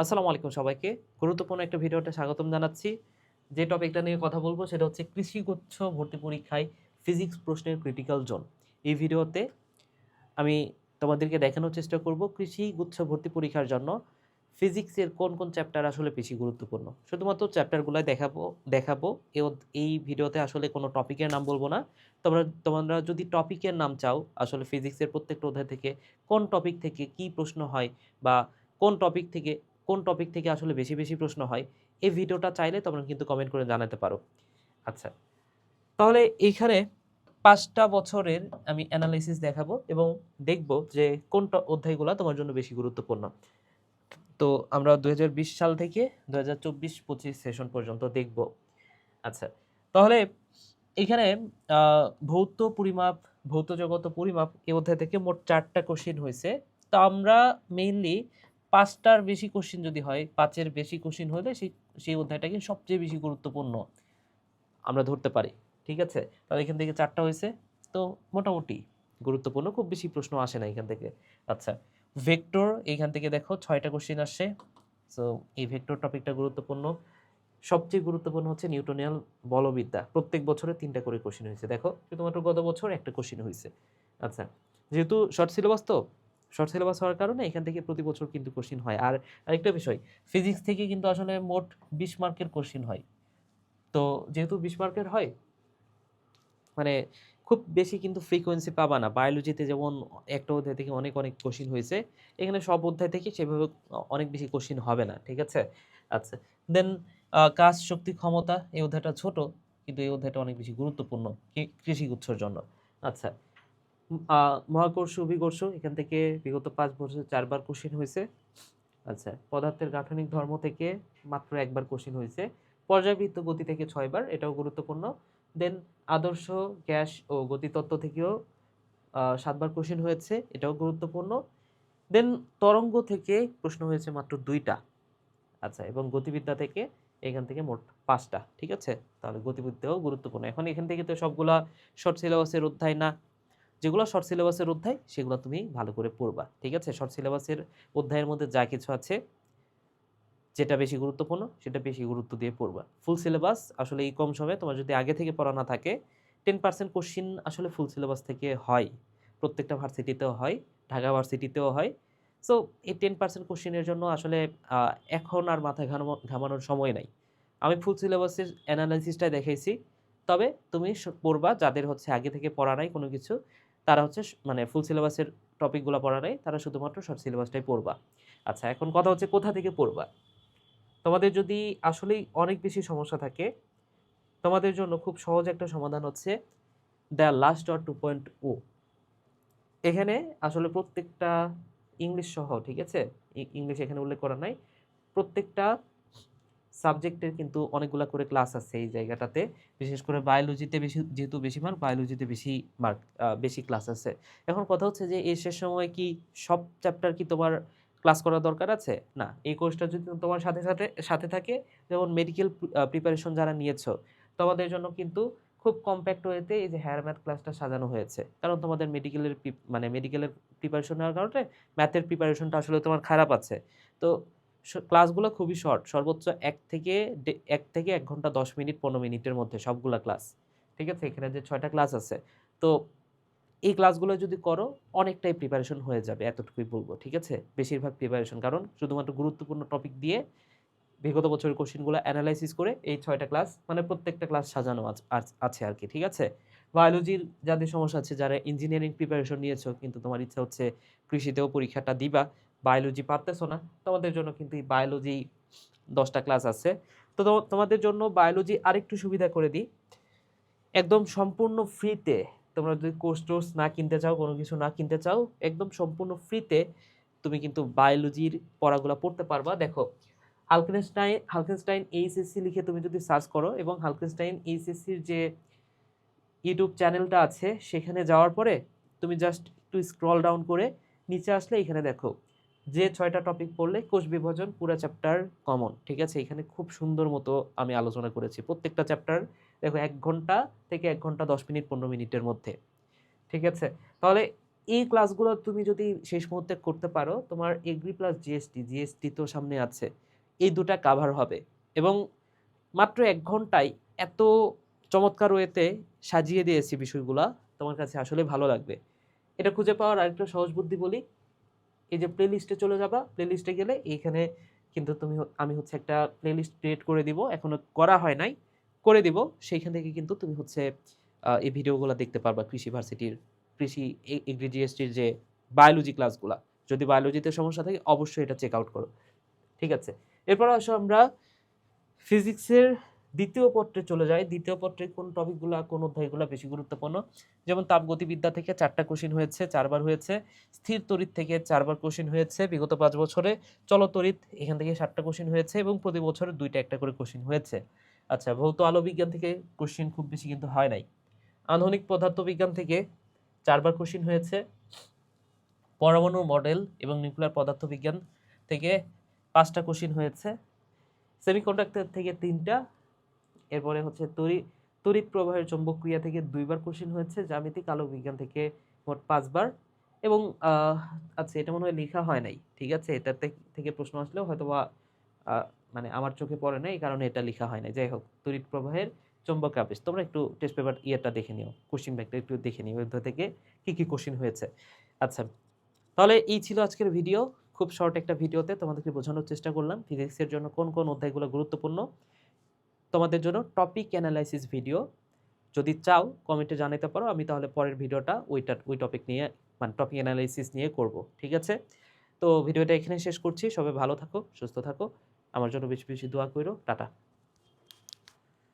আসসালামু আলাইকুম সবাইকে। গুরুত্বপূর্ণ একটা ভিডিওতে স্বাগতম জানাচ্ছি। যে টপিকটা নিয়ে কথা বলব সেটা হচ্ছে কৃষিগুচ্ছ ভর্তি পরীক্ষায় ফিজিক্স প্রশ্নের ক্রিটিক্যাল জোন। এই ভিডিওতে আমি তোমাদেরকে দেখানোর চেষ্টা করব কৃষিগুচ্ছ ভর্তি পরীক্ষার জন্য ফিজিক্সের কোন চ্যাপ্টার আসলে বেশি গুরুত্বপূর্ণ। শুধুমাত্র চ্যাপ্টারগুলাই দেখাবো। এই ভিডিওতে আসলে কোনো টপিকের নাম বলব না। তোমরা যদি টপিকের নাম চাও, আসলে ফিজিক্সের প্রত্যেকটা অধ্যায় থেকে কোন টপিক থেকে কি প্রশ্ন হয় বা কোন টপিক থেকে আসলে বেশি প্রশ্ন হয়, এই ভিডিওটা চাইলে তোমরা কিন্তু কমেন্ট করে জানাতে পারো। আচ্ছা, তাহলে এইখানে ৫ টা বছরের আমি এনালাইসিস দেখাবো এবং দেখব যে কোন অধ্যায়গুলা তোমার জন্য বেশি গুরুত্বপূর্ণ। তো আমরা ২০২০ সাল থেকে ২০২৪-২৫ সেশন পর্যন্ত দেখব। আচ্ছা, তাহলে এখানে ভৌত জগৎ ও পরিমাপ এই অধ্যায় থেকে মোট ৪ টা কোশ্চেন হয়েছে। তো আমরা মেইনলি ৫ টার বেশি কোশ্চেন যদি হয়, ৫ এর বেশি কোশ্চেন হলে সেই অধ্যায়টাকে সবচেয়ে বেশি গুরুত্বপূর্ণ আমরা ধরতে পারি। ঠিক আছে? তাহলে এখান থেকে ৪ টা হইছে। তো মোটামুটি গুরুত্বপূর্ণ, খুব বেশি প্রশ্ন আসে না এখান থেকে। আচ্ছা, ভেক্টর এইখান থেকে দেখো ৬ টা কোশ্চেন আসছে। সো এই ভেক্টর টপিকটা গুরুত্বপূর্ণ। সবচেয়ে গুরুত্বপূর্ণ হচ্ছে নিউটনিয়ান বলবিদ্যা। প্রত্যেক বছরে ৩ টা করে কোশ্চেন হয়েছে। দেখো, শুধুমাত্র গত বছর একটা কোশ্চেন হইছে। আচ্ছা, যেহেতু শর্ট সিলেবাস হওয়ার কারণে এখান থেকে প্রতি বছর কিন্তু কোশ্চেন হয়। আর আরেকটা বিষয়, ফিজিক্স থেকে কিন্তু আসলে মোট ২০ মার্কের কোশ্চেন হয়। তো যেহেতু ২০ মার্কের হয়, মানে খুব বেশি কিন্তু ফ্রিকোয়েন্সি পাবা না। বায়োলজিতে যেমন একটা অধ্যায় থেকে অনেক কোশ্চেন হয়েছে, এখানে সব অধ্যায় থেকে সেভাবে অনেক বেশি কোশ্চেন হবে না। ঠিক আছে? আচ্ছা, দেন কাজ, শক্তি, ক্ষমতা এই অধ্যায়টা ছোট, কিন্তু এই অধ্যায়টা অনেক বেশি গুরুত্বপূর্ণ কৃষিগুচ্ছর জন্য। আচ্ছা, মহাকর্ষ, অভিকর্ষ এখান থেকে বিগত ৫ বছরে ৪ বার কোশ্চেন হয়েছে। আচ্ছা, পদার্থের গাঠনিক ধর্ম থেকে মাত্র ১ বার কোশ্চেন হয়েছে। পর্যায়বৃত্ত গতি থেকে ৬ বার, এটাও গুরুত্বপূর্ণ। দেন আদর্শ গ্যাস ও গতিতত্ত্ব থেকেও ৭ বার কোশ্চেন হয়েছে, এটাও গুরুত্বপূর্ণ। দেন তরঙ্গ থেকে প্রশ্ন হয়েছে মাত্র ২ টা। আচ্ছা, এবং গতিবিদ্যা থেকে এখান থেকে মোট ৫ টা। ঠিক আছে? তাহলে গতিবিদ্যাও গুরুত্বপূর্ণ। এখন এখান থেকে তো সবগুলা শর্ট সিলেবাসের অধ্যায় না। যেগুলো শর্ট সিলেবাসের অধ্যায় সেগুলো তুমি ভালো করে পড়বা। ঠিক আছে? শর্ট সিলেবাসের অধ্যায়ের মধ্যে যা কিছু আছে, যেটা বেশি গুরুত্বপূর্ণ সেটা বেশি গুরুত্ব দিয়ে পড়বা। ফুল সিলেবাস আসলে এই কম সময়ে তোমার যদি আগে থেকে পড়া না থাকে, 10% কোশ্চিন আসলে ফুল সিলেবাস থেকে হয়। প্রত্যেকটা ভার্সিটিতেও হয়, ঢাকা ভার্সিটিতেও হয়। সো এই 10% কোশ্চিনের জন্য আসলে এখন আর মাথা ঘামানোর সময় নাই। আমি ফুল সিলেবাসের অ্যানালাইসিসটাই দেখাইছি। তবে তুমি পড়বা যাদের হচ্ছে আগে থেকে পড়া নাই কোনো কিছু, তারা হচ্ছে মানে ফুল সিলেবাসের টপিকগুলো পড়া নাই, তারা শুধুমাত্র শর্ট সিলেবাসটাই পড়বা। আচ্ছা, এখন কথা হচ্ছে কোথা থেকে পড়বা? তোমাদের যদি আসলেই অনেক বেশি সমস্যা থাকে, তোমাদের জন্য খুব সহজ একটা সমাধান হচ্ছে দ্য লাস্ট ডট 2.0। এখানে আসলে প্রত্যেকটা ইংলিশ সহ, ঠিক আছে? ইংলিশ এখানে উল্লেখ করা নাই। প্রত্যেকটা সাবজেক্টের কিন্তু অনেকগুলা করে ক্লাস আছে এই জায়গাটাতে। বিশেষ করে বায়োলজিতে যেহেতু বেশি মার্ক, বায়োলজিতে বেশি ক্লাস আছে। এখন কথা হচ্ছে যে এই শেষ সময়ে কি সব চ্যাপ্টার কি তোমার ক্লাস করার দরকার আছে? না। এই কোর্সটা যদি তোমার সাথে থাকে, যেমন মেডিকেল প্রিপারেশন যারা নিয়েছো, তোমাদের জন্য কিন্তু খুব কম্প্যাক্ট ওয়েতে এই যে হেয়ার ম্যাথ ক্লাসটা সাজানো হয়েছে। কারণ তোমাদের মেডিকেলের প্রিপারেশন নেওয়ার কারণে ম্যাথের প্রিপারেশনটা আসলে তোমার খারাপ আছে। তো ক্লাসগুলো খুবই শর্ট, সর্বোচ্চ ১ থেকে ১ ঘন্টা ১০ মিনিট ১৫ মিনিটের মধ্যে সবগুলা ক্লাস। ঠিক আছে? এখানে যে ৬ টা ক্লাস আছে, তো এই ক্লাসগুলো যদি করো অনেকটাই প্রিপারেশন হয়ে যাবে, এতটুকুই বলব। ঠিক আছে? বেশিরভাগ প্রিপারেশন, কারণ শুধুমাত্র গুরুত্বপূর্ণ টপিক দিয়ে বিগত বছরের কোশ্চেনগুলো এনালাইসিস করে এই ৬ টা ক্লাস, মানে প্রত্যেকটা ক্লাস সাজানো আছে আরকি। ঠিক আছে? বায়োলজির যাদের সমস্যা আছে, যারা ইঞ্জিনিয়ারিং প্রিপারেশন নিয়েছো কিন্তু তোমার ইচ্ছা হচ্ছে কৃষিতেও পরীক্ষাটা দিবা, বায়োলজি পারতেছো না, তোমাদের জন্য কিন্তু এই বায়োলজি ১০ টা ক্লাস আছে। তো তোমাদের জন্য বায়োলজি আরেকটু সুবিধা করে দিই। একদম সম্পূর্ণ ফ্রিতে, তোমরা যদি কোর্স-টোর্স না কিনতে চাও, কোনো কিছু না কিনতে চাও, একদম সম্পূর্ণ ফ্রিতে তুমি কিন্তু বায়োলজির পড়াগুলা পড়তে পারবা। দেখো, হালকেনস্টাইন এইচএসসি লিখে তুমি যদি সার্চ করো এবং হালকেনস্টাইন এইচএসসির যে ইউটিউব চ্যানেলটা আছে সেখানে যাওয়ার পরে তুমি জাস্ট একটু স্ক্রল ডাউন করে নিচে আসলে এখানে দেখো যে ৬ টা টপিক পড়লে কোষ বিভাজন পুরা চ্যাপ্টার কমন। ঠিক আছে? এখানে খুব সুন্দর মতো আমি আলোচনা করেছি। প্রত্যেকটা চ্যাপ্টার দেখো ১ ঘন্টা থেকে ১ ঘন্টা ১০ মিনিট ১৫ মিনিটের মধ্যে। ঠিক আছে? তাহলে এই ক্লাসগুলো তুমি যদি শেষ মুহূর্তে করতে পারো, তোমার এগ্রি প্লাস জিএসটি তো সামনে আছে, এই দুটা কাভার হবে। এবং মাত্র 1 ঘন্টায় এত চমৎকার ওয়েতে সাজিয়ে দিয়েছি বিষয়গুলা, তোমার কাছে আসলে ভালো লাগবে। এটা খুঁজে পাওয়ার আরেকটা সহজ বুদ্ধি বলি, এই যে প্লেলিস্টে চলে যাবা, প্লেলিস্টে গেলে এইখানে কিন্তু আমি হচ্ছে একটা প্লেলিস্ট ক্রিয়েট করে দিব, এখনো করা হয় নাই, করে দিব। সেইখান থেকে কিন্তু তুমি হচ্ছে এই ভিডিওগুলো দেখতে পারবা, কৃষি ভার্সিটির কৃষি এগ্রি জিএসটির যে বায়োলজি ক্লাসগুলা। যদি বায়োলজিতে সমস্যা থাকে অবশ্যই এটা চেক আউট করো, ঠিক আছে? এরপর আসো আমরা ফিজিক্সের দ্বিতীয় পত্রে চলে যাই। দ্বিতীয় পত্রে কোন টপিকগুলো, কোন অধ্যায়গুলো বেশি গুরুত্বপূর্ণ? যেমন তাপগতিবিদ্যা থেকে 4টা কোশ্চেন হয়েছে, 4বার হয়েছে। স্থির তড়িৎ থেকে 4বার কোশ্চেন হয়েছে বিগত 5 বছরে। চলতড়িৎ এখান থেকে 7টা কোশ্চেন হয়েছে এবং প্রতি বছরে 2টা একটা করে কোশ্চেন হয়েছে। আচ্ছা, ভৌত আলো বিজ্ঞান থেকে কোশ্চেন খুব বেশি কিন্তু হয় নাই। আধুনিক পদার্থবিজ্ঞান থেকে 4বার কোশ্চেন হয়েছে। পরমাণু মডেল এবং নিউক্লিয়ার পদার্থবিজ্ঞান থেকে 5টা কোশ্চেন হয়েছে। সেমিকন্ডাক্টর থেকে 3টা। এরপরে হচ্ছে তড়িৎ প্রবাহের চৌম্বকক্রিয়া থেকে 2বার কোশ্চেন হয়েছে। জ্যামিতিক আলোক বিজ্ঞান থেকে মোট 5বার। এবং আচ্ছা, এটা মনে হয় লেখা হয় নাই, ঠিক আছে? এটা থেকে প্রশ্ন আসলেও হয়তো বা মানে আমার চোখে পড়ে না, এই কারণে এটা লেখা হয় না। যাই হোক, তড়িৎ প্রবাহের চৌম্বক আবেশ, তোমরা একটু টেস্ট পেপার ইয়েটা দেখে নিও, কোশ্চেন ব্যাংকটা একটু দেখে নিও, ওইটা থেকে কি কি কোশ্চেন হয়েছে। আচ্ছা, তাহলে এই ছিল আজকের ভিডিও। খুব শর্ট একটা ভিডিওতে তোমাদেরকে বোঝানোর চেষ্টা করলাম ফিজিক্সের জন্য কোন কোন অধ্যায়গুলো গুরুত্বপূর্ণ। তোমাদের জন্য টপিক অ্যানালাইসিস ভিডিও যদি চাও কমেন্টে জানাতে পারো, আমি তাহলে পরের ভিডিওটা ওই টপিক নিয়ে, মানে টপিক অ্যানালাইসিস নিয়ে করব, ঠিক আছে? তো ভিডিওটা এখানে শেষ করছি। সবাই ভালো থাকো, সুস্থ থাকো, আমার জন্য বেশি বেশি দোয়া করো। টাটা।